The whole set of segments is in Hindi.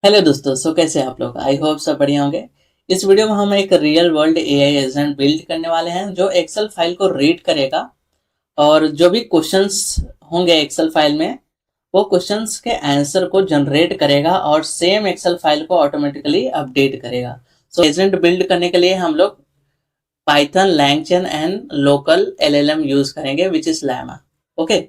हेलो दोस्तों, कैसे हैं आप लोग। आई होप सब बढ़िया होंगे। इस वीडियो में हम एक real world AI agent build करने वाले हैं जो एक्सेल फाइल को रीड करेगा और जो भी क्वेश्चंस होंगे एक्सेल फाइल में वो क्वेश्चंस के आंसर को जनरेट करेगा और सेम एक्सेल फाइल को ऑटोमेटिकली अपडेट करेगा। एजेंट बिल्ड करने के लिए हम लोग Python, LangChain and local LLM use करेंगे विच इज लैमा। ओके,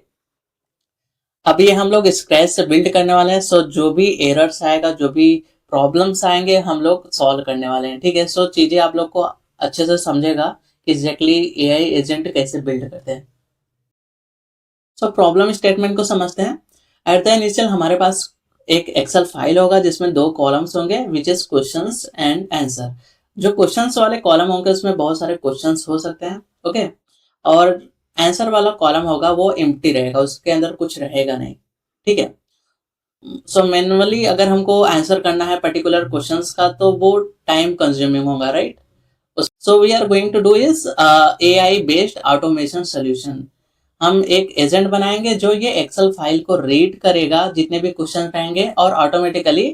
अभी हम लोग स्क्रैच से बिल्ड करने वाले हैं। जो भी एरर्स आएगा, जो भी प्रॉब्लम्स आएंगे, हम लोग सॉल्व करने वाले हैं। ठीक है, चीजें आप लोग को अच्छे से समझेगा कि एग्जैक्टली एआई एजेंट कैसे बिल्ड करते हैं। प्रॉब्लम स्टेटमेंट को समझते हैं। एट द इनिशियल हमारे पास एक एक्सेल फाइल होगा जिसमें दो कॉलम्स होंगे which is questions and answer. जो क्वेश्चंस वाले कॉलम होंगे उसमें बहुत सारे क्वेश्चंस हो सकते हैं। ओके, और आंसर वाला कॉलम होगा वो एम्प्टी रहेगा, उसके अंदर कुछ रहेगा नहीं। ठीक है, मैनुअली अगर हमको आंसर करना है पर्टिकुलर क्वेश्चंस का तो वो टाइम कंज्यूमिंग होगा, right. We are going to do is AI based automation solution. हम एक एजेंट बनाएंगे जो ये एक्सेल फाइल को रीड करेगा जितने भी क्वेश्चन रहेंगे और ऑटोमेटिकली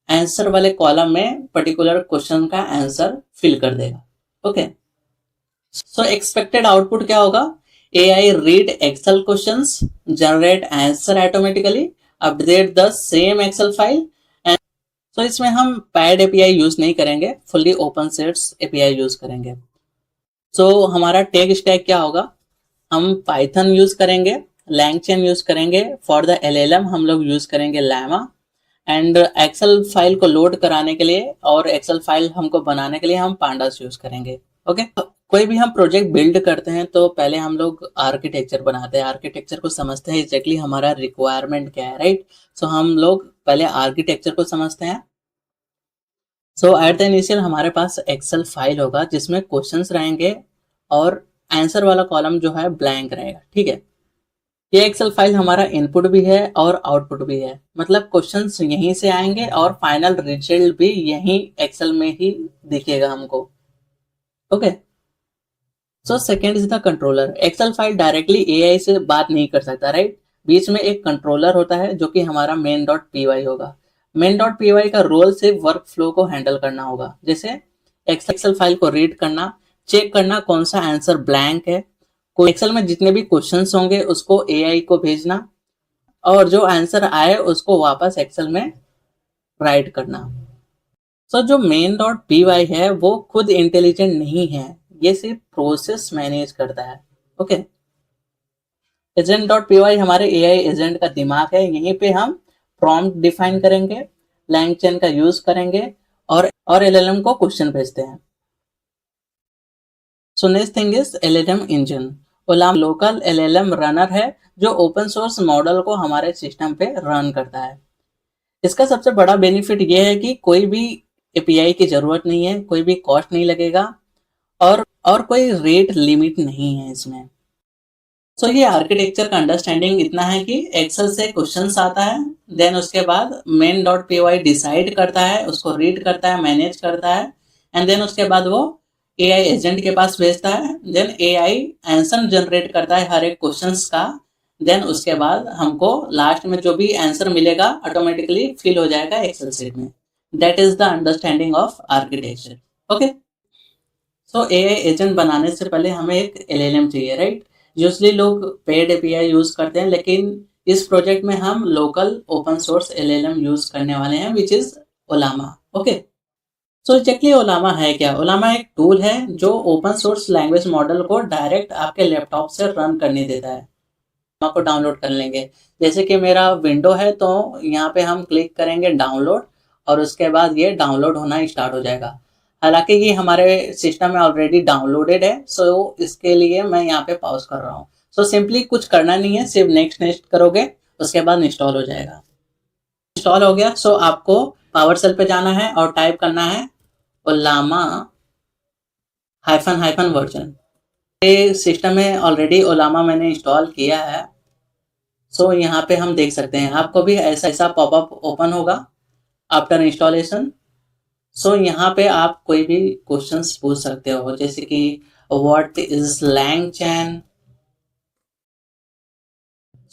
आंसर वाले कॉलम में पर्टिकुलर क्वेश्चन का आंसर फिल कर देगा। ओके, एक्सपेक्टेड आउटपुट क्या होगा? AI read Excel questions, generate answer automatically, update the same Excel file. इसमें हम पैड एपीआई यूज नहीं करेंगे, fully open source API use करेंगे। हमारा टेक स्टैक क्या होगा? हम पाइथन यूज करेंगे, लैंगचैन यूज करेंगे, फॉर द एलएलएम हम लोग यूज करेंगे लैमा, एंड एक्सेल फाइल को लोड कराने के लिए और एक्सेल फाइल हमको बनाने के लिए हम पांडास यूज करेंगे। ओके, कोई भी हम प्रोजेक्ट बिल्ड करते हैं तो पहले हम लोग आर्किटेक्चर बनाते हैं, आर्किटेक्चर को समझते हैं एग्जैक्टली हमारा रिक्वायरमेंट क्या है, राइट। हम लोग पहले आर्किटेक्चर को समझते हैं। एट द इनिशियल हमारे पास एक्सेल फाइल होगा जिसमें क्वेश्चंस रहेंगे और आंसर वाला कॉलम जो है ब्लैंक रहेगा। ठीक है, ये एक्सेल फाइल हमारा इनपुट भी है और आउटपुट भी है, मतलब क्वेश्चंस यहीं से आएंगे और फाइनल रिजल्ट भी यहीं एक्सेल में ही दिखेगा हमको। Okay, second is the controller. Excel file directly AI से बात नहीं कर सकता, राइट। बीच में एक कंट्रोलर होता है जो कि हमारा मेन डॉट पीवाई होगा। मेन डॉट पीवाई का रोल सिर्फ वर्क फ्लो को हैंडल करना होगा, जैसे एक्सेल फाइल को रीड करना, चेक करना कौन सा आंसर ब्लैंक है, कोई एक्सेल में जितने भी क्वेश्चंस होंगे उसको एआई को भेजना और जो आंसर आए उसको वापस एक्सेल में राइट करना। जो मेन डॉट पी वाई है वो खुद इंटेलिजेंट नहीं है, ये सिर्फ प्रोसेस मैनेज करता है। Okay, agent dot P Y हमारे एआई एजेंट का दिमाग है, यहीं पे हम प्रॉम्प्ट डिफाइन करेंगे, लैंगचैन का यूज करेंगे और एलएलएम को क्वेश्चन भेजते हैं। Next thing is LLM engine. Olam local LLM runner है जो ओपन सोर्स मॉडल को हमारे सिस्टम पे रन करता है। इसका सबसे बड़ा बेनिफिट ये है कि कोई भी एपीआई की जरूरत नहीं है, कोई भी कॉस्ट नहीं लगेगा और कोई रेट लिमिट नहीं है इसमें। ये आर्किटेक्चर का अंडरस्टैंडिंग इतना है कि एक्सेल से क्वेश्चंस आता है, देन उसके बाद main dot P Y decide करता है, उसको रीड करता है, मैनेज करता है, एंड देन उसके बाद वो एआई एजेंट के पास भेजता है, देन एआई आंसर जनरेट करता है हर एक क्वेश्चंस का, देन उसके बाद हमको लास्ट में जो भी आंसर मिलेगा ऑटोमेटिकली फिल हो जाएगा एक्सेल शीट में। That is the understanding of architecture. Okay, AI agent बनाने से पहले हमें एक एलएलएम चाहिए, राइट। यूजली लोग पेड एपीआई यूज करते हैं, लेकिन इस प्रोजेक्ट में हम local open source LLM use करने वाले हैं which is Ollama. Okay, exactly Ollama है क्या? ओलामा एक टूल है जो ओपन सोर्स लैंग्वेज मॉडल को डायरेक्ट आपके लैपटॉप से रन करने देता है। आपको डाउनलोड कर लेंगे, जैसे कि मेरा विंडो है तो यहाँ पे हम क्लिक करेंगे डाउनलोड और उसके बाद ये डाउनलोड होना स्टार्ट हो जाएगा। हालांकि ये हमारे सिस्टम में ऑलरेडी डाउनलोडेड है, इसके लिए मैं यहाँ पे पॉज कर रहा हूँ। सिंपली कुछ करना नहीं है, सिर्फ नेक्स्ट नेक्स्ट करोगे उसके बाद इंस्टॉल हो जाएगा। इंस्टॉल हो गया, आपको पावर सेल पे जाना है और टाइप करना है ओलामा हाइफन हाइफन वर्जन। सिस्टम में ऑलरेडी ओलामा मैंने इंस्टॉल किया है। यहाँ पे हम देख सकते हैं, आपको भी ऐसा पॉपअप ओपन होगा आफ्टर इंस्टॉलेशन। यहाँ पे आप कोई भी क्वेश्चंस पूछ सकते हो, जैसे कि व्हाट इज लैंगचैन।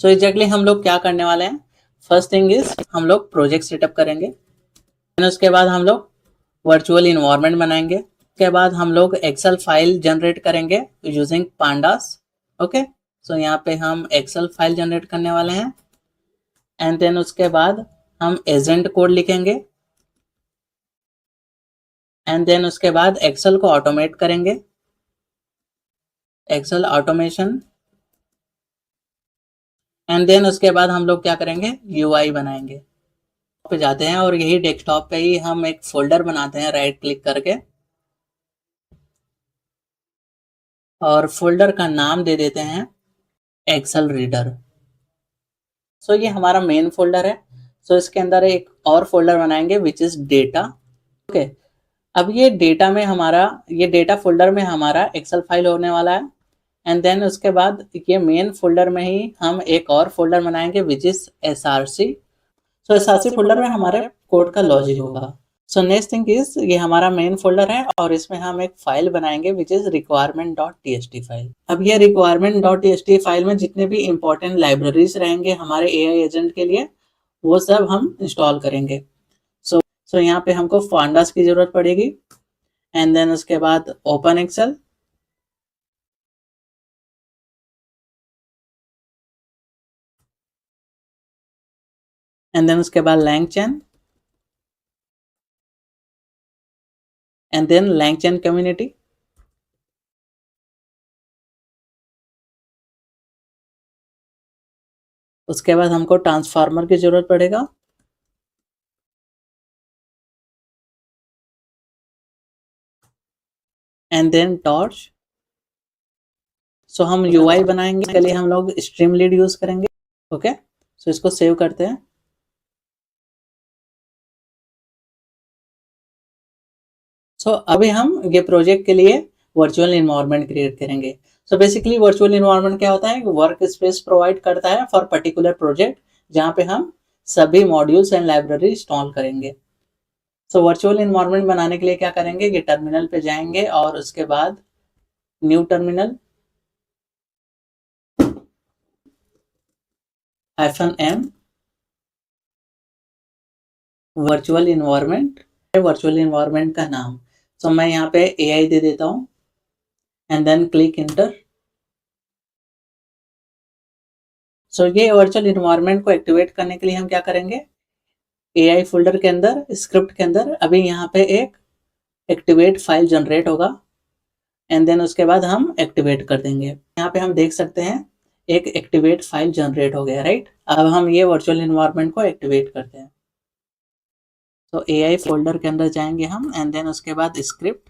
एग्जैक्टली हम लोग क्या करने वाले हैं? फर्स्ट थिंग इज हम लोग प्रोजेक्ट सेटअप करेंगे। उसके बाद हम लोग वर्चुअल इन्वायरमेंट बनाएंगे। उसके बाद हम लोग एक्सेल फाइल जनरेट करेंगे यूजिंग पांडास। ओके, सो यहाँ पे हम एक्सेल फाइल जनरेट करने वाले हैं। एंड देन उसके बाद हम एजेंट कोड लिखेंगे। एंड देन उसके बाद एक्सेल को ऑटोमेट करेंगे, एक्सेल ऑटोमेशन। एंड देन उसके बाद हम लोग क्या करेंगे, यूआई बनाएंगे। पे जाते हैं और यही डेस्कटॉप पे ही हम एक फोल्डर बनाते हैं राइट क्लिक करके, और फोल्डर का नाम दे देते हैं एक्सेल रीडर। सो ये हमारा मेन फोल्डर है। सो इसके अंदर एक और फोल्डर बनाएंगे विच इज डेटा। ओके, अब ये डेटा में हमारा, ये डेटा फोल्डर में हमारा एक्सेल फाइल होने वाला है। एंड देन उसके बाद ये मेन फोल्डर में ही हम एक और फोल्डर बनाएंगे which is SRC. So SRC folder में हमारे कोड का लॉजिक होगा। सो नेक्स्ट थिंग इज, ये हमारा मेन फोल्डर है और इसमें हम एक फाइल बनाएंगे विच इज requirement.txt फाइल। अब ये requirement.txt फाइल में जितने भी इंपॉर्टेंट लाइब्रेरीज रहेंगे हमारे एआई एजेंट के लिए, वो सब हम इंस्टॉल करेंगे। सो यहाँ पे हमको फांडास की जरूरत पड़ेगी। एंड देन उसके बाद ओपन एक्सेल, एंड देन उसके बाद LangChain, and then LangChain community. उसके बाद हमको ट्रांसफार्मर की जरूरत पड़ेगा। And then torch. सो हम यूआई बनाएंगे, इसके लिए हम लोग स्ट्रीमलीड यूज करेंगे। ओके, सो इसको सेव करते हैं। सो अभी हम ये प्रोजेक्ट के लिए वर्चुअल इन्वायरमेंट क्रिएट करेंगे। सो बेसिकली वर्चुअल इन्वायरमेंट क्या होता है, वर्क स्पेस प्रोवाइड करता है फॉर पर्टिकुलर प्रोजेक्ट, जहाँ पे हम सभी मॉड्यूल्स एंड लाइब्रेरी इंस्टॉल करेंगे। सो वर्चुअल इन्वायरमेंट बनाने के लिए क्या करेंगे, ये टर्मिनल पे जाएंगे और उसके बाद new terminal -m virtual environment, virtual environment का नाम। सो मैं यहाँ पे AI दे देता हूँ एंड देन क्लिक इंटर। सो ये वर्चुअल इन्वायरमेंट को एक्टिवेट करने के लिए हम क्या करेंगे, AI फोल्डर के अंदर स्क्रिप्ट के अंदर अभी यहाँ पे एक एक्टिवेट फाइल जनरेट होगा। एंड देन उसके बाद हम एक्टिवेट कर देंगे। यहाँ पे हम देख सकते हैं एक एक्टिवेट फाइल जनरेट हो गया, राइट। अब हम ये वर्चुअल इन्वायरमेंट को एक्टिवेट करते हैं। तो AI फोल्डर के अंदर जाएंगे हम, एंड देन उसके बाद स्क्रिप्ट,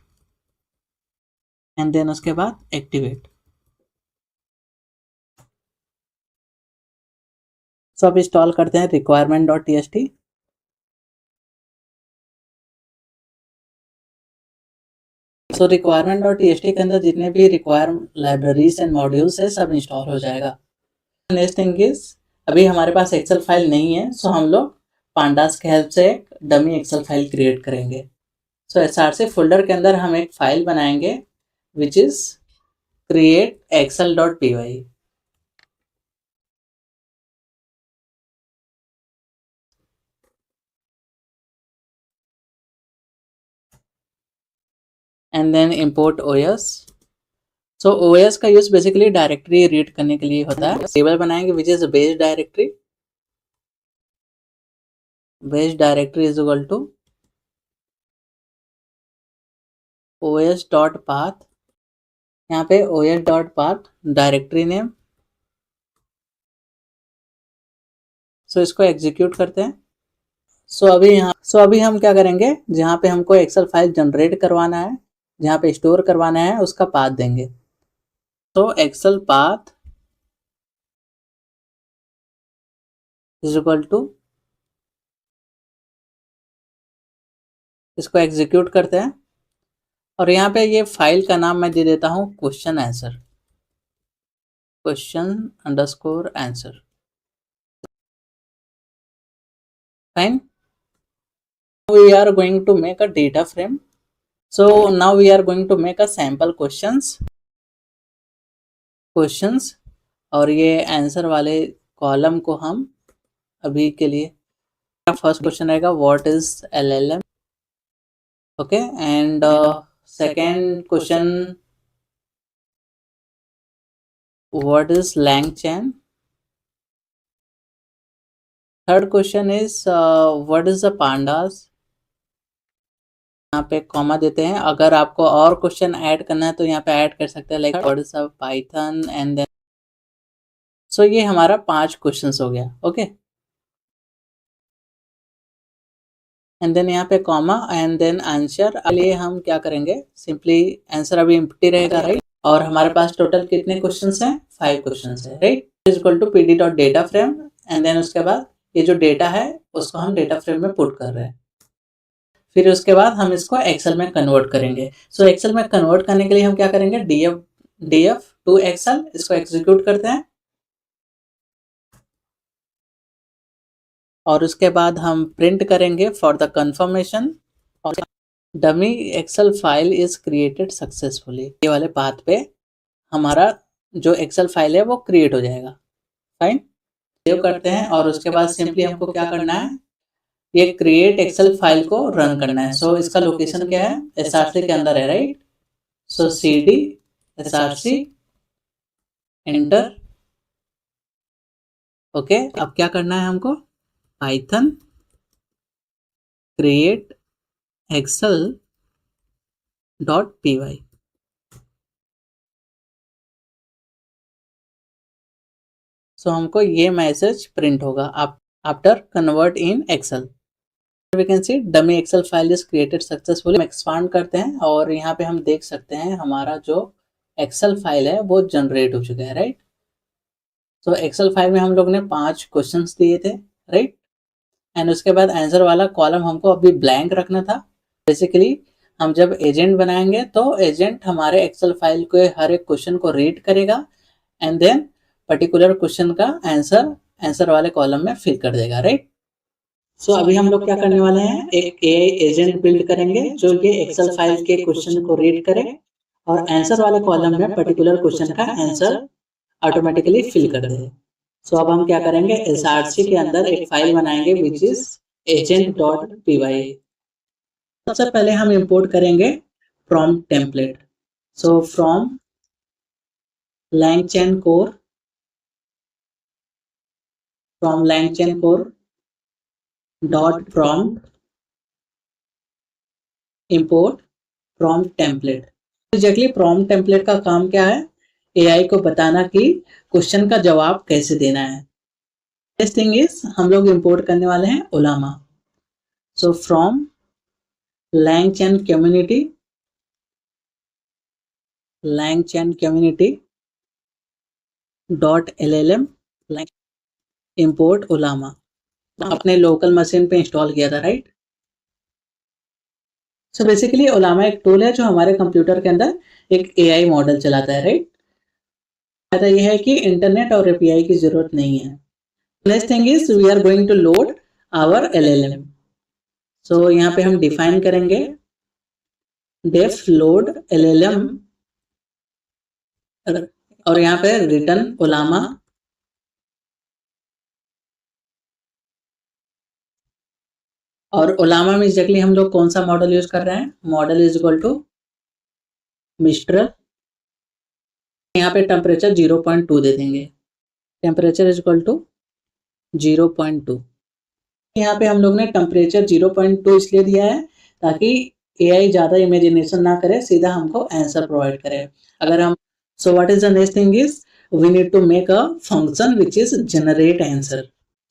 एंड देन उसके बाद एक्टिवेट। सो अब इंस्टॉल करते हैं requirement.txt। सो requirement.txt के अंदर जितने भी रिक्वायर लाइब्रेरीज एंड मॉड्यूल्स है सब इंस्टॉल हो जाएगा। नेक्स्ट थिंग इज, अभी हमारे पास एक्सेल फाइल नहीं है, सो हम लोग पांडास के हेल्प से एक डमी एक्सेल फाइल क्रिएट करेंगे। सो एसआरसी फोल्डर के अंदर हम एक फाइल बनाएंगे which is create excel.py। And then import OS। So OS का यूज बेसिकली डायरेक्टरी रीड करने के लिए होता है। टेबल बनाएंगे which is base directory, base directory is equal to os.path। यहाँ पे os.path डायरेक्टरी नेम। सो इसको एग्जीक्यूट करते हैं। सो अभी हम क्या करेंगे, जहाँ पे हमको एक्सेल फाइल जनरेट करवाना है, जहाँ पे स्टोर करवाना है, उसका पाथ देंगे। तो Excel path is equal to, इसको एग्जीक्यूट करते हैं और यहाँ पे ये फाइल का नाम मैं दे देता हूँ question answer, question underscore answer. Fine, we are going to make a data frame। so now we are going to make a sample questions और ये आंसर वाले कॉलम को हम अभी के लिए फर्स्ट क्वेश्चन रहेगा what is LLM, okay, and second question what is LangChain, third question is what is the pandas, यहाँ पे कॉमा देते हैं। अगर आपको और क्वेश्चन ऐड करना है तो यहाँ पे ऐड कर सकते हैं, like what is a Python and then, so ये हमारा 5 क्वेश्चंस हो गया, ओके, एंड देन यहाँ पे कॉमा एंड देन आंसर। लिए हम क्या करेंगे, सिंपली आंसर अभी एम्प्टी रहेगा, राइट, और हमारे पास टोटल कितने क्वेश्चंस हैं, 5 क्वेश्चंस है, right, is equal to pd dot data frame, and then उसके बाद ये जो डेटा है उसको हम डेटा फ्रेम में पुट कर रहे हैं। फिर उसके बाद हम इसको एक्सेल में कन्वर्ट करेंगे। सो एक्सेल में कन्वर्ट करने के लिए हम क्या करेंगे, df टू एक्सेल, इसको एग्जीक्यूट करते हैं और उसके बाद हम प्रिंट करेंगे for the confirmation, dummy Excel file is created successfully, ये वाले पाथ पे हमारा जो एक्सेल फाइल है वो क्रिएट हो जाएगा। फाइन, सेव करते हैं और उसके बाद सिंपली हमको क्या करना है, ये क्रिएट एक्सेल फाइल को रन करना है। सो इसका लोकेशन क्या है, SRC के अंदर है, right, so cd SRC enter, okay. अब क्या करना है हमको, Python create Excel dot py, so हमको ये मैसेज प्रिंट होगा after convert in Excel, we can see dummy Excel file is created successfully. हम एक्सपांड करते हैं और यहाँ पे हम देख सकते हैं हमारा जो एक्सेल फाइल है वो जनरेट हो चुका है, राइट। तो एक्सेल फाइल में हम लोग ने 5 क्वेश्चंस दिए थे, राइट, एंड उसके बाद आंसर वाला कॉलम हमको अभी ब्लैंक रखना था। बेसिकली हम जब एजेंट बनाएंगे तो एजेंट हमारे एक्सेल फाइल के हर एक क्वेश्चन को रीड करेगा एंड देन पर्टिकुलर क्वेश्चन का आंसर वाले कॉलम में फिल कर देगा, राइट। सो अभी हम लोग क्या करने वाले हैं, एक AI एजेंट बिल्ड करेंगे जो ये एक्सेल फाइल के क्वेश्चन को रीड करे और आंसर वाले कॉलम में पर्टिकुलर क्वेश्चन का आंसर ऑटोमेटिकली फिल कर दे। सो अब हम क्या करेंगे, SRC के अंदर एक फाइल बनाएंगे विच इज agent.py। सबसे पहले हम इंपोर्ट करेंगे prompt template. So from LangChain core, from LangChain core dot prompt import prompt template। Exactly prompt template का काम क्या है, AI को बताना कि क्वेश्चन का जवाब कैसे देना है। नेक्स्ट थिंग इज हम लोग इंपोर्ट करने वाले हैं Ollama. So from LangChain community dot LLM import Ollama, अपने लोकल मशीन पे इंस्टॉल किया था, राइट। सो बेसिकली ओलामा एक टूल है जो हमारे कंप्यूटर के अंदर एक AI मॉडल चलाता है, राइट। फायदा यह है कि इंटरनेट और API की जरूरत नहीं है। Next thing is we are going to load our LLM। So यहाँ पे हम डिफाइन करेंगे डेफ लोड LLM और यहाँ पे रिटर्न ओलामा, और ओलामा में एग्जैक्टली हम लोग कौन सा मॉडल यूज कर रहे हैं, model is equal to Mistral. यहाँ पे टेम्परेचर 0.2 दे देंगे, टेम्परेचर इज इक्वल टू 0.2। यहाँ पे हम लोग ने टेम्परेचर 0.2 इसलिए दिया है ताकि AI ज़्यादा इमेजिनेशन ना करे, सीधा हमको आंसर प्रोवाइड करे। अगर हम so what is the next thing is we need to make a function which is generate answer.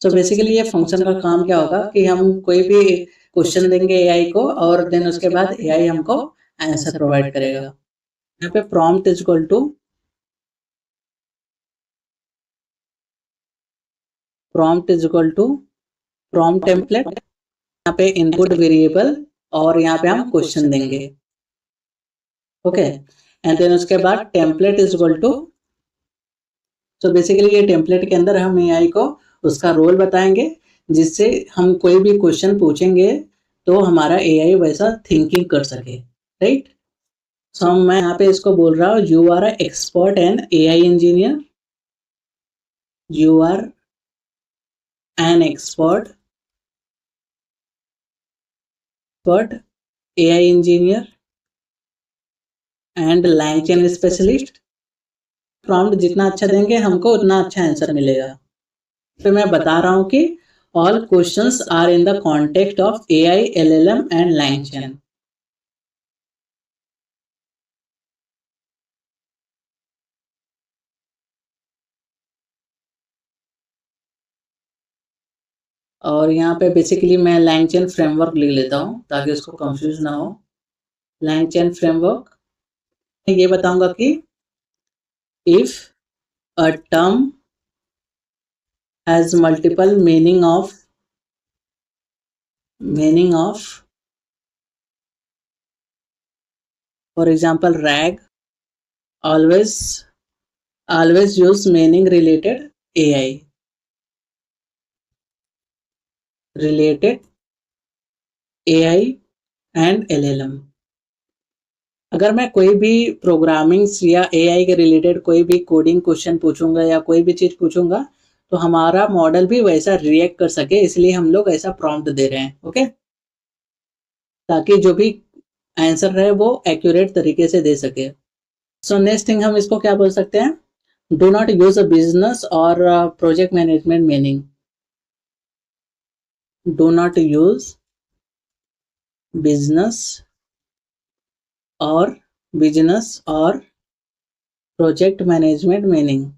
So basically ये फंक्शन का काम क्या होगा कि हम कोई भी क्वेश्चन देंगे AI को और देन उसके बाद AI हमको आंसर प्रोवाइड करेगा। यहाँ पे prompt is equal to prompt template, यहाँ पे इनपुट वेरिएबल और यहाँ पे हम क्वेश्चन देंगे, ओके, एंड देन उसके बाद टेम्पलेट इज इक्वल टू, तो बेसिकली ये टेम्पलेट के अंदर हम AI को उसका रोल बताएंगे जिससे हम कोई भी क्वेश्चन पूछेंगे तो हमारा AI वैसा थिंकिंग कर सके, राइट। सो मैं यहाँ पे इसको बोल रहा हूँ you are expert and AI engineer, you are an expert but AI engineer and language specialist. Prompt जितना अच्छा देंगे हमको उतना अच्छा आंसर मिलेगा। फिर मैं बता रहा हूँ कि all questions are in the context of AI, LLM and language. और यहाँ पे बेसिकली मैं लैंग्वेज फ्रेमवर्क लिख लेता हूँ ताकि उसको कंफ्यूज ना हो। लैंग्वेज फ्रेमवर्क ये बताऊंगा कि if a term has multiple meaning of for example rag, always use meaning related AI and LLM। अगर मैं कोई भी प्रोग्रामिंग या AI के रिलेटेड कोई भी कोडिंग क्वेश्चन पूछूंगा या कोई भी चीज पूछूंगा तो हमारा मॉडल भी वैसा रिएक्ट कर सके, इसलिए हम लोग ऐसा प्रॉम्प्ट दे रहे हैं। ओके, ताकि जो भी आंसर रहे वो एक्यूरेट तरीके से दे सके। सो नेक्स्ट थिंग हम इसको क्या बोल सकते हैं, do not use a business और project management meaning. Do not use business और project management meaning.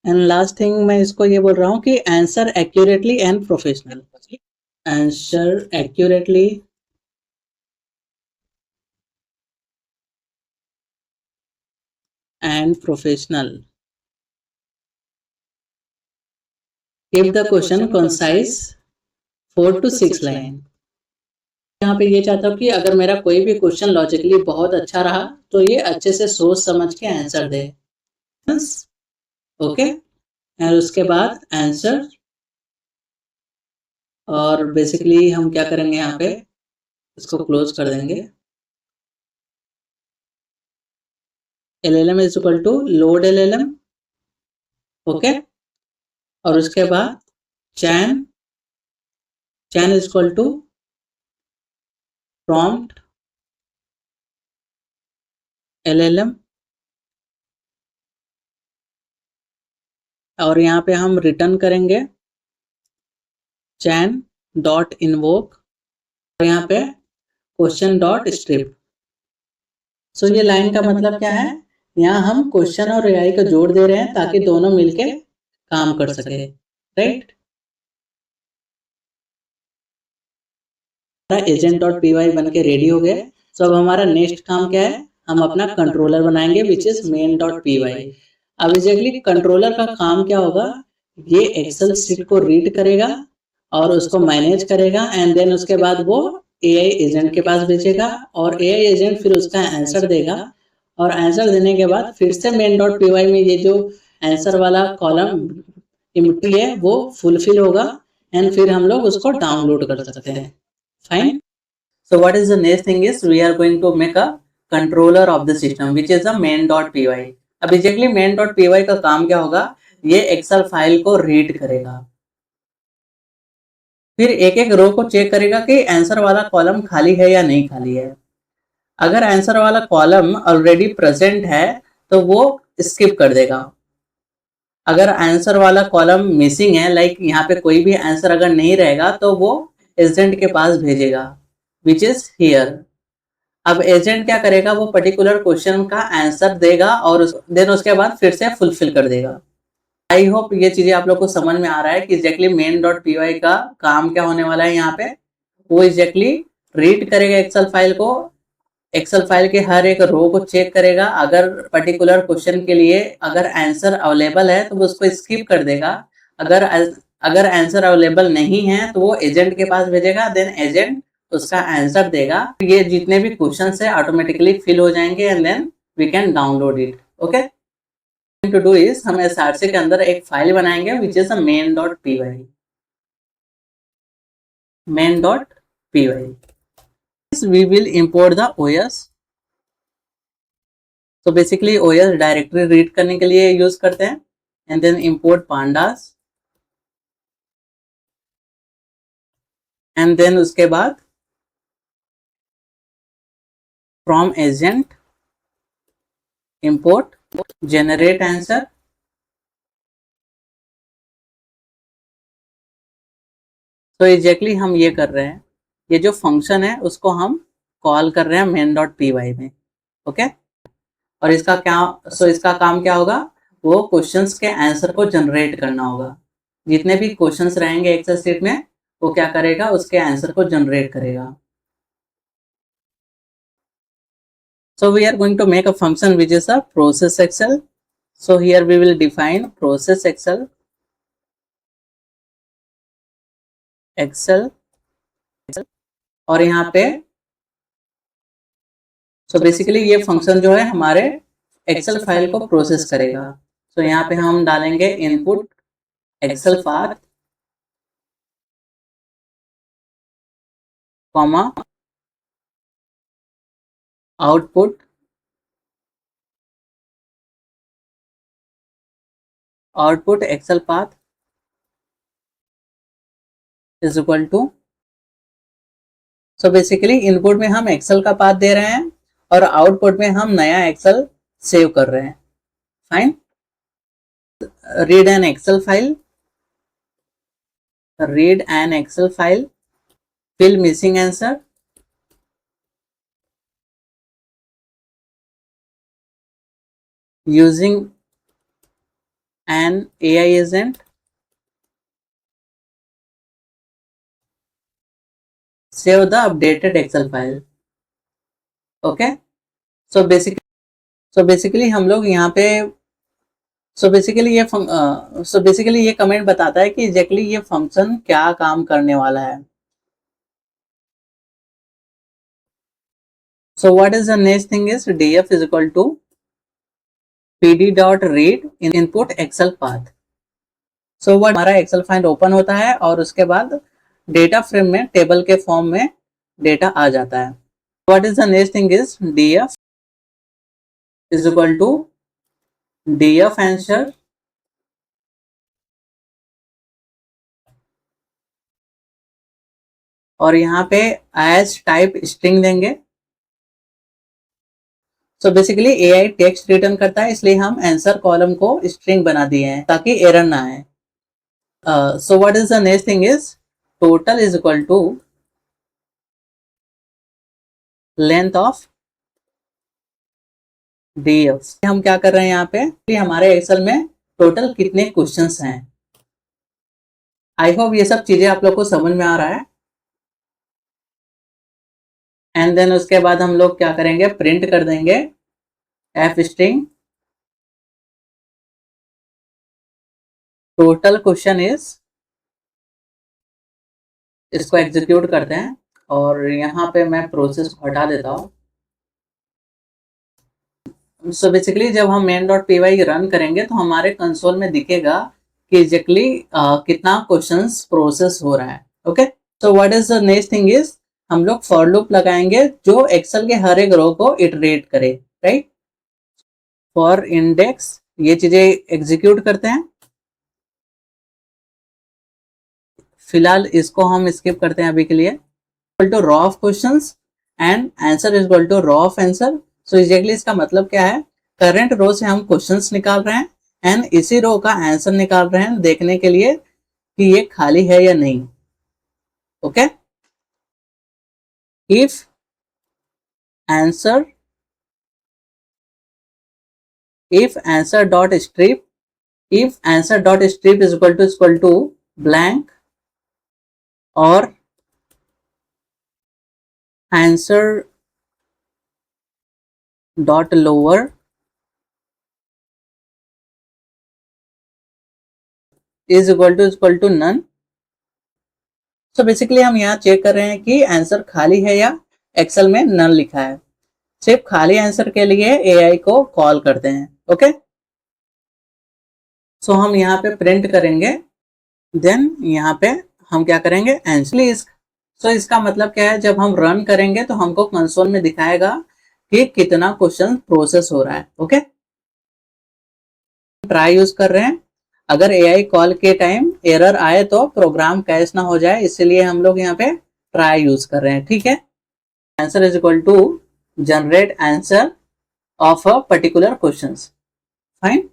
And last thing मैं इसको ये बोल रहा हूँ कि answer accurately and professional. Answer accurately and professional. Give the question concise 4 to 6 line. यहाँ पे ये चाहता हूँ कि अगर मेरा कोई भी क्वेश्चन लॉजिकली बहुत अच्छा रहा तो ये अच्छे से सोच समझ के आंसर दे। ओके, और उसके बाद आंसर, और बेसिकली हम क्या करेंगे यहाँ पे इसको क्लोज कर देंगे। LLM is equal to load LLM। Okay, और उसके बाद chain is equal to prompt LLM। और यहाँ पे हम रिटर्न करेंगे चैन डॉट इन्वोक, और यहाँ पे क्वेश्चन डॉट स्ट्रिप। सो ये लाइन का मतलब क्या है, यहाँ हम क्वेश्चन और AI को जोड़ दे रहे हैं ताकि दोनों मिलके काम कर सके। राइट, एजेंट डॉट py बन के रेडी हो गए। सो अब हमारा नेक्स्ट काम क्या है, हम अपना कंट्रोलर बनाएंगे which is main dot py। अब एग्जैक्टली कंट्रोलर का काम क्या होगा, ये एक्सेल शीट को रीड करेगा और उसको मैनेज करेगा एंड देन उसके बाद वो AI एजेंट के पास भेजेगा और AI एजेंट फिर उसका आंसर देगा। और आंसर देने के बाद फिर से मेन डॉट py में ये जो आंसर वाला कॉलम एम्प्टी है वो फुलफिल होगा एंड फिर हम लोग उसको डाउनलोड कर सकते हैं। Fine. So what is the next thing is we are going to make a controller of the system which is the main.py। अब exactly main.py का काम क्या होगा, ये एक्सेल फाइल को रीड करेगा, फिर एक एक रो को चेक करेगा कि आंसर वाला कॉलम खाली है या नहीं खाली है। अगर आंसर वाला कॉलम ऑलरेडी प्रेजेंट है तो वो स्किप कर देगा। अगर आंसर वाला कॉलम मिसिंग है, लाइक यहाँ पे कोई भी आंसर अगर नहीं रहेगा तो वो एजेंट के पास भेजेगा विच इज हियर। अब एजेंट क्या करेगा, वो पर्टिकुलर क्वेश्चन का आंसर देगा और देन उसके बाद फिर से फुलफिल कर देगा। आई होप ये चीजें आप लोग को समझ में आ रहा है कि एग्जैक्टली मेन डॉट py का काम क्या होने वाला है। यहाँ पे वो एग्जैक्टली रीड करेगा एक्सेल फाइल को, एक्सेल फाइल के हर एक रो को चेक करेगा, अगर पर्टिकुलर क्वेश्चन के लिए अगर आंसर अवेलेबल है तो वो उसको स्किप कर देगा। अगर आंसर अवेलेबल नहीं है तो वो एजेंट के पास भेजेगा, देन एजेंट उसका आंसर देगा। ये जितने भी क्वेश्चन है ऑटोमेटिकली फिल हो जाएंगे and then we can download it. Okay, to do is हम SRC के अंदर एक फाइल बनाएंगे which is main.py। main.py we will import the OS। तो बेसिकली OS डायरेक्टरी रीड करने के लिए यूज करते हैं and then import pandas and then उसके बाद from agent import generate answer. तो एग्जैक्टली हम ये कर रहे हैं, ये जो फंक्शन है उसको हम कॉल कर रहे हैं main.py में। ओके, और इसका काम क्या होगा, वो क्वेश्चंस के आंसर को जनरेट करना होगा। जितने भी क्वेश्चंस रहेंगे एक्सेल शीट में वो क्या करेगा, उसके आंसर को जनरेट करेगा। So we are going to make a function which is a process Excel. So here we will define process Excel और यहाँ पे बेसिकली ये फंक्शन जो है हमारे एक्सेल फाइल को प्रोसेस करेगा। यहाँ पे हम डालेंगे input Excel path comma output Excel path is equal to. Basically input में हम एक्सेल का पाथ दे रहे हैं और आउटपुट में हम नया एक्सेल सेव कर रहे हैं। Fine, read an Excel file, fill missing answer, using an AI agent, save the updated Excel file. Okay, so basically हम लोग यहाँ पे बेसिकली ये कमेंट बताता है कि एग्जैक्टली ये फंक्शन क्या काम करने वाला है। So what is the next thing is df is equal to pd.read input excel path. So what हमारा एक्सेल फाइल ओपन होता है और उसके बाद डेटा फ्रेम में टेबल के फॉर्म में डेटा आ जाता है। What is the next thing is df is equal to df answer और यहाँ पे as टाइप स्ट्रिंग देंगे। बेसिकली AI टेक्स्ट रिटर्न करता है, इसलिए हम आंसर कॉलम को स्ट्रिंग बना दिए हैं ताकि एरर ना आए। So what is the next thing is total is equal to length of df। हम क्या कर रहे हैं यहाँ पे कि हमारे एक्सेल में टोटल कितने क्वेश्चंस हैं। आई होप ये सब चीजें आप लोग को समझ में आ रहा है। एंड देन उसके बाद हम लोग क्या करेंगे, प्रिंट कर देंगे F string total question is. इसको एग्जीक्यूट करते हैं और यहाँ पे मैं प्रोसेस को हटा देता हूँ। बेसिकली जब हम main.py रन करेंगे तो हमारे कंसोल में दिखेगा कि एग्जैक्टली कितना क्वेश्चंस प्रोसेस हो रहा है। Okay, so what is the next thing is हम लोग फॉर लूप लगाएंगे जो एक्सेल के हर एक रो को इटरेट करे। राइट, फॉर इंडेक्स ये चीजें एग्जीक्यूट करते हैं। फिलहाल इसको हम स्किप करते हैं अभी के लिए। Equal to row of questions and answer is equal to row of answer. So exactly इसका मतलब क्या है, करंट रो से हम क्वेश्चंस निकाल रहे हैं एंड इसी रो का आंसर निकाल रहे हैं देखने के लिए कि ये खाली है या नहीं। Okay, if answer dot strip is equal to blank और answer dot lower is equal to none. So basically हम यहाँ चेक कर रहे हैं कि आंसर खाली है या एक्सेल में नन लिखा है। सिर्फ खाली आंसर के लिए AI को कॉल करते हैं। ओके, सो हम यहाँ पे प्रिंट करेंगे, देन यहाँ पे हम क्या करेंगे आंसर। सो इसका मतलब क्या है, जब हम रन करेंगे तो हमको कंसोल में दिखाएगा कि कितना क्वेश्चन प्रोसेस हो रहा है। ओके, ट्राई यूज कर रहे हैं, अगर AI कॉल के टाइम एरर आए तो प्रोग्राम कैश ना हो जाए, इसलिए हम लोग यहाँ पे ट्राई यूज कर रहे हैं। ठीक है, answer is equal to generate answer of a particular questions. Fine.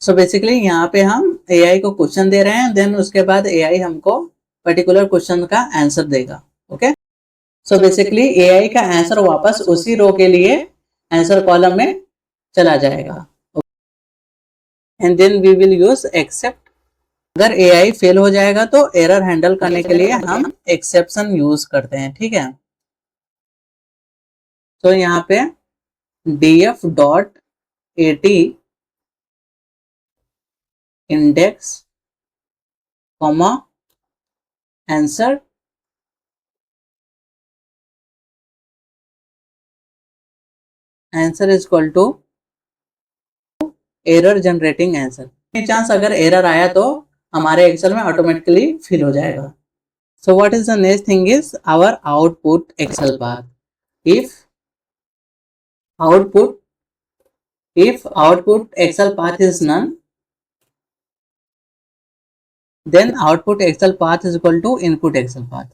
So basically यहाँ पे हम AI को क्वेश्चन दे रहे हैं, देन उसके बाद AI हमको पर्टिकुलर क्वेश्चन का आंसर देगा. ओके. सो बेसिकली AI का आंसर वापस उसी रो के लिए आंसर कॉलम में चला जाएगा. And then we will use except. अगर AI फेल हो जाएगा तो एरर हैंडल करने के लिए हम एक्सेप्शन यूज करते हैं. ठीक है. तो यहाँ पे df.at index comma answer is equal to error generating answer. Chance अगर एरर आया तो हमारे एक्सेल में ऑटोमेटिकली फिल हो जाएगा. So what is the next thing is our output Excel path. If output Excel path is none, then output Excel path is equal to input Excel path.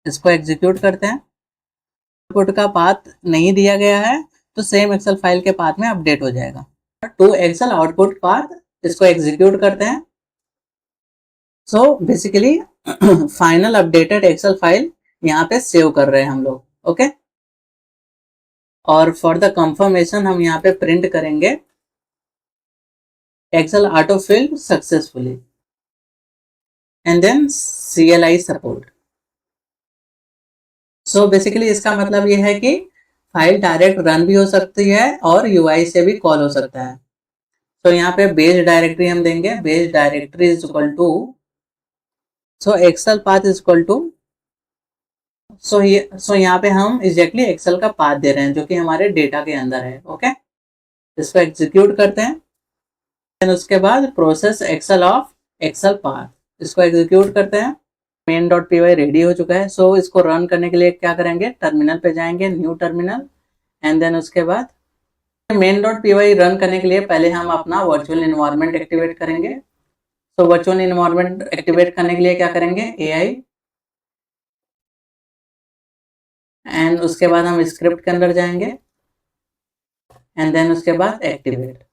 इसको एग्जीक्यूट करते हैं. आउटपुट का पाथ नहीं दिया गया है तो सेम एक्सेल फाइल के पाथ में अपडेट हो जाएगा. टू एक्सेल आउटपुट पाथ, इसको एग्जीक्यूट करते हैं. So basically final updated Excel file यहाँ पे सेव कर रहे हैं हम लोग. ओके. और फॉर द कंफर्मेशन हम यहाँ पे प्रिंट करेंगे Excel auto fill successfully and then CLI support. So basically इसका मतलब ये है कि फाइल डायरेक्ट रन भी हो सकती है और UI से भी कॉल हो सकता है. तो यहाँ पे बेस डायरेक्टरी हम देंगे. Base directory is equal to, so Excel path is equal to, so यहाँ पे हम एग्जैक्टली एक्सेल का पाथ दे रहे हैं जो कि हमारे डेटा के अंदर है. ओके. इसको एग्जीक्यूट करते हैं. देन उसके बाद process Excel of Excel path, इसको एग्जीक्यूट करते हैं. main.py रेडी हो चुका है. सो इसको रन करने के लिए क्या करेंगे, टर्मिनल पे जाएंगे, न्यू टर्मिनल, एंड देन उसके बाद main.py रन करने के लिए पहले हम अपना वर्चुअल इन्वायरमेंट एक्टिवेट करेंगे. तो वर्चुअल इन्वायरमेंट एक्टिवेट करने के लिए क्या करेंगे, AI, एंड उसके बाद हम स्क्रिप्ट के अंदर जाएंगे एंड देन उसके बाद एक्टिवेट.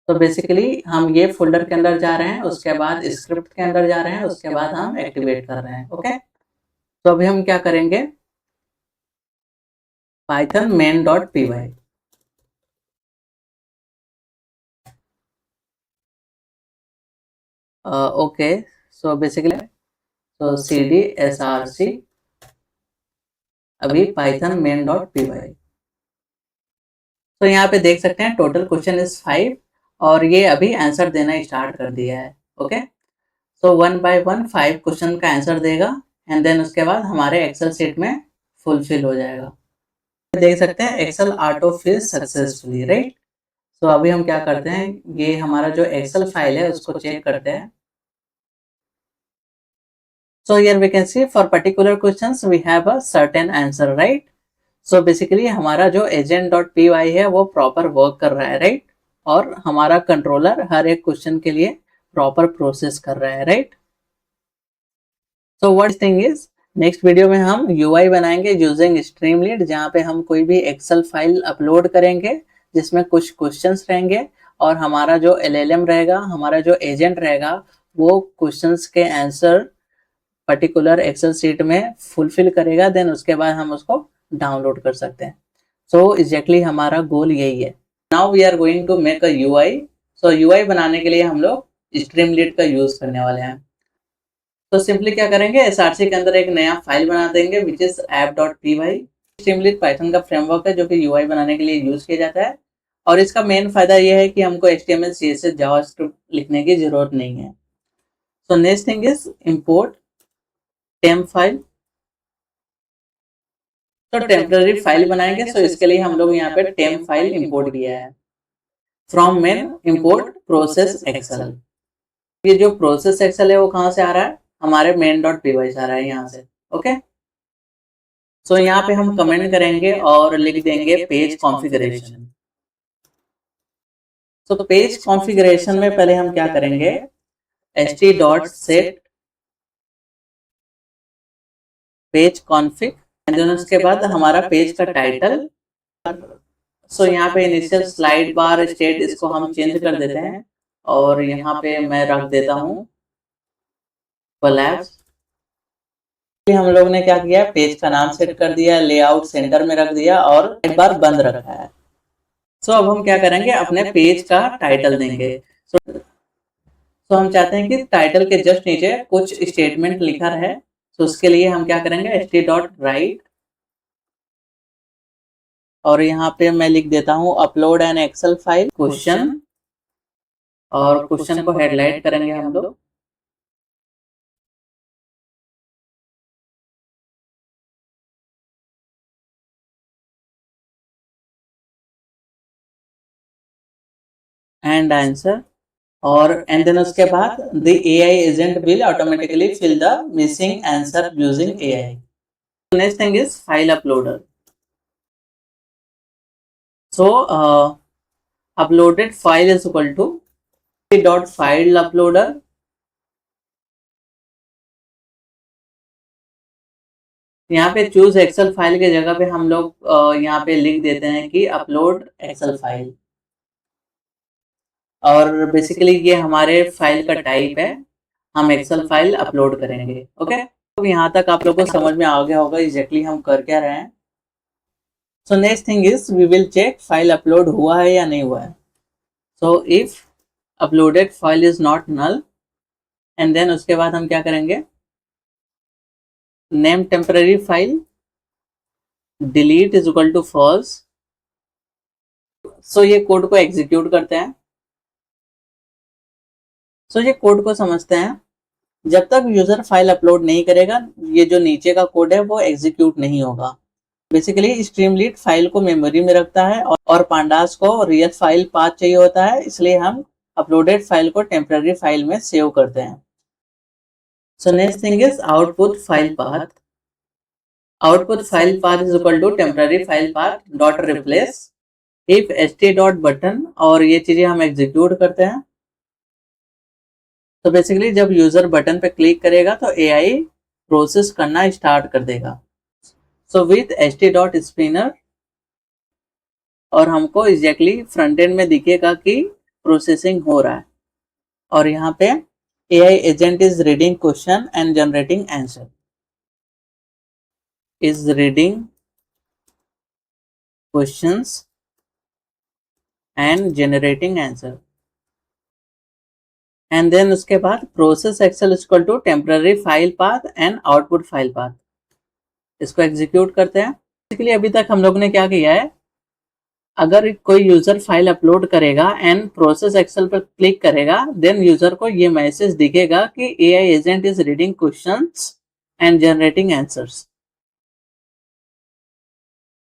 तो बेसिकली हम ये फोल्डर के अंदर जा रहे हैं, उसके बाद स्क्रिप्ट के अंदर जा रहे हैं, उसके बाद हम एक्टिवेट कर रहे हैं. ओके. तो अभी हम क्या करेंगे, Python main.py. Okay. So basically तो cd src अभी पाइथन main.py. तो यहाँ पे देख सकते हैं टोटल क्वेश्चन इज 5 और ये अभी आंसर देना स्टार्ट कर दिया है. ओके. सो 1 बाय 1 5 क्वेश्चन का आंसर देगा एंड देन उसके बाद हमारे एक्सेल शीट में फुलफिल हो जाएगा. देख सकते हैं Excel auto fill successfully, right. तो अभी हम क्या करते हैं, ये हमारा जो एक्सेल फाइल है उसको चेक करते हैं. So here we can see for particular questions we have a certain answer, right? So basically हमारा जो agent.py है वो प्रॉपर वर्क कर रहा है, राइट. और हमारा कंट्रोलर हर एक क्वेश्चन के लिए प्रॉपर प्रोसेस कर रहा है, right. So what thing is, next video में हम UI बनाएंगे यूजिंग स्ट्रीमलीड, जहाँ पे हम कोई भी एक्सेल फाइल अपलोड करेंगे जिसमें कुछ क्वेश्चंस रहेंगे और हमारा जो LLM रहेगा, हमारा जो एजेंट रहेगा, वो क्वेश्चंस के आंसर पर्टिकुलर एक्सेल शीट में फुलफिल करेगा. देन उसके बाद हम उसको डाउनलोड कर सकते हैं. सो एग्जैक्टली हमारा गोल यही है. Now we are going to make a UI. So UI बनाने के लिए हम लोग स्ट्रीमलीड का यूज करने वाले हैं. तो सिंपली क्या करेंगे, SRC के अंदर एक नया फाइल बना देंगे विच इज app.py. स्ट्रीमलीड पाइथन का फ्रेमवर्क है जो कि UI बनाने के लिए यूज किया जाता है और इसका मेन फायदा यह है कि हमको HTML CSS जावास्क्रिप्ट लिखने की जरूरत नहीं है. सो next thing is import temp file. तो टेम्पररी फाइल बनाएंगे. सो इसके लिए हम लोग यहाँ पे टेम्प फाइल इंपोर्ट किया है. From main import process Excel. ये जो प्रोसेस एक्सेल है वो कहाँ से आ रहा है, हमारे main.py से आ रहा है यहाँ से. ओके. सो यहाँ पे हम कमेंट करेंगे और लिख देंगे पेज कॉन्फ़िगरेशन. तो पेज कॉन्फ़िगरेशन में पहले हम क्या करेंगे, ht.set page config and then उसके बाद हमारा पेज का टाइटल। सो यहाँ पे इनिशियल स्लाइड बार स्टेट इसको हम चेंज कर देते हैं और यहाँ पे मैं रख देता हूँ कोलैप्स। हम लोग ने क्या किया, पेज का नाम सेट कर दिया, लेआउट सेंटर में रख दिया और एक बार बंद रखा है। सो अब हम क्या करेंगे, अपने पेज का टाइटल देंगे। सो हम चाहते हैं कि टाइटल के जस्ट नीचे कुछ स्टेटमेंट लिखा है। तो उसके लिए हम क्या करेंगे, ht.write और यहाँ पे मैं लिख देता हूँ upload an Excel file question और क्वेश्चन को हेडलाइट करेंगे हम लोग। एंड आंसर और एंड देन उसके बाद the AI agent will automatically fill the missing answer using AI. Next thing is file uploader. So uploaded file is equal to dot file uploader. यहाँ पे चूज एक्सेल फाइल के जगह पे हम लोग यहाँ पे लिख देते हैं कि अपलोड एक्सेल फाइल और बेसिकली ये हमारे फाइल का टाइप है, हम एक्सेल फाइल अपलोड करेंगे। ओके, तो यहाँ तक आप लोगों को समझ में आ गया होगा एग्जैक्टली हम कर क्या रहे हैं। So next thing is we will check file upload हुआ है या नहीं हुआ है। So if uploaded file is not null and then उसके बाद हम क्या करेंगे, name temporary file delete is equal to false. So ये कोड को एग्जीक्यूट करते हैं। सो ये कोड को समझते हैं। जब तक यूजर फाइल अपलोड नहीं करेगा ये जो नीचे का कोड है वो एग्जीक्यूट नहीं होगा। बेसिकली स्ट्रीमलीट फाइल को मेमोरी में रखता है और पांडास को रियल फाइल पाथ चाहिए होता है, इसलिए हम अपलोडेड फाइल को टेम्पररी फाइल में सेव करते हैं। So next thing is output file path. Output file path is equal to temporary file path dot replace if st dot button और ये चीजें हम एग्जीक्यूट करते हैं। तो बेसिकली जब यूजर बटन पे क्लिक करेगा तो एआई प्रोसेस करना स्टार्ट कर देगा। So with st dot spinner और हमको एग्जैक्टली फ्रंट एंड में दिखेगा कि प्रोसेसिंग हो रहा है और यहाँ पे AI agent is reading question and generating answer, is reading questions and generating answer and then उसके बाद process Excel equal to temporary file path and output file path, इसको एग्जीक्यूट करते हैं। बेसिकली अभी तक हम लोग ने क्या किया है, अगर कोई यूजर फाइल अपलोड करेगा एंड प्रोसेस एक्सेल पर क्लिक करेगा देन यूजर को ये मैसेज दिखेगा कि AI agent is reading questions and generating answers.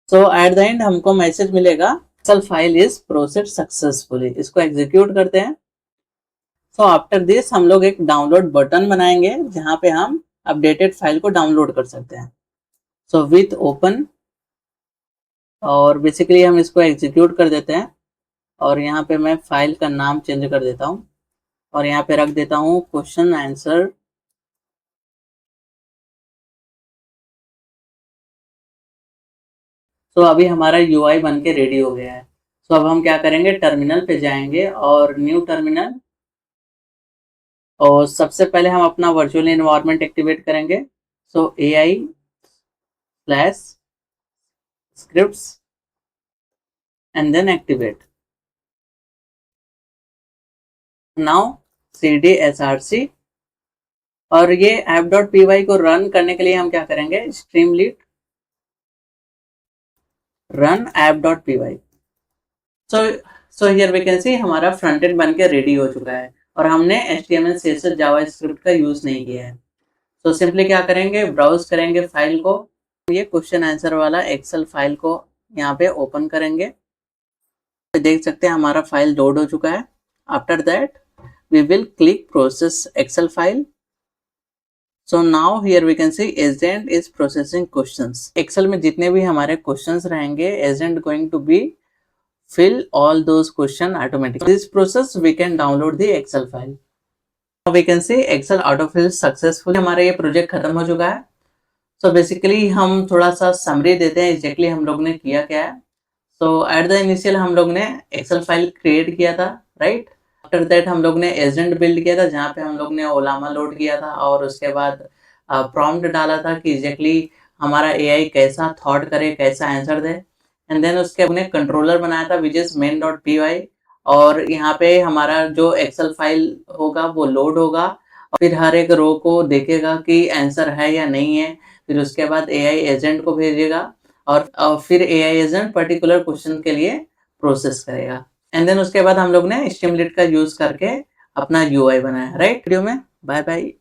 So at the end हमको मैसेज मिलेगा Excel file is processed successfully, इसको एग्जीक्यूट करते हैं। सो आफ्टर दिस हम लोग एक डाउनलोड बटन बनाएंगे जहां पे हम अपडेटेड फाइल को डाउनलोड कर सकते हैं। सो विथ ओपन और बेसिकली हम इसको एग्जीक्यूट कर देते हैं और यहाँ पे मैं फाइल का नाम चेंज कर देता हूँ और यहाँ पे रख देता हूँ क्वेश्चन आंसर। तो अभी हमारा यूआई बन के रेडी हो गया है। तो अब हम क्या करेंगे, टर्मिनल पे जाएंगे और न्यू टर्मिनल और सबसे पहले हम अपना वर्चुअल एनवायरनमेंट एक्टिवेट करेंगे। So AI/scripts and then activate. Now cd/src और ये app.py को रन करने के लिए हम क्या करेंगे, Streamlit run app.py। So here we can see हमारा फ्रंट एंड बन के रेडी हो चुका है और हमने HTML CSS जावास्क्रिप्ट का यूज नहीं किया है। तो सिंपली क्या करेंगे, ब्राउज करेंगे फाइल को, ये क्वेश्चन आंसर वाला एक्सेल फाइल को यहाँ पे ओपन करेंगे। तो देख सकते हैं हमारा फाइल लोड हो चुका है। After that we will click process Excel file. So now here we can see agent is processing questions. Excel में जितने भी हमारे क्वेश्चंस रहेंगे agent going to be fill all those question automatically. This process we can download the Excel file. Now we can see Excel autofill successfully। हमारा ये प्रोजेक्ट खत्म हो चुका है। सो बेसिकली हम थोड़ा सा समरी देते हैं एग्जैक्टली हम लोग ने किया क्या है। सो एट द इनिशियल हम लोग ने एक्सेल फाइल क्रिएट किया था, राइट। आफ्टर दैट हम लोग ने एजेंट बिल्ड किया था जहाँ पे हम लोग ने ओलामा लोड किया था और उसके बाद प्रॉम्प्ट डाला था कि एग्जैक्टली हमारा एआई कैसा थॉट करे, कैसा आंसर दे। एंड देन उसके हमने कंट्रोलर बनाया था which is main dot P Y, और यहाँ पे हमारा जो एक्सेल फाइल होगा वो लोड होगा, फिर हर एक रो को देखेगा कि आंसर है या नहीं है, फिर उसके बाद एआई एजेंट को भेजेगा और फिर एआई एजेंट पर्टिकुलर क्वेश्चन के लिए प्रोसेस करेगा। एंड देन उसके बाद हम लोग ने स्ट्रीमलीट का यूज करके अपना यूआई बनाया, राइट। वीडियो में बाय बाय।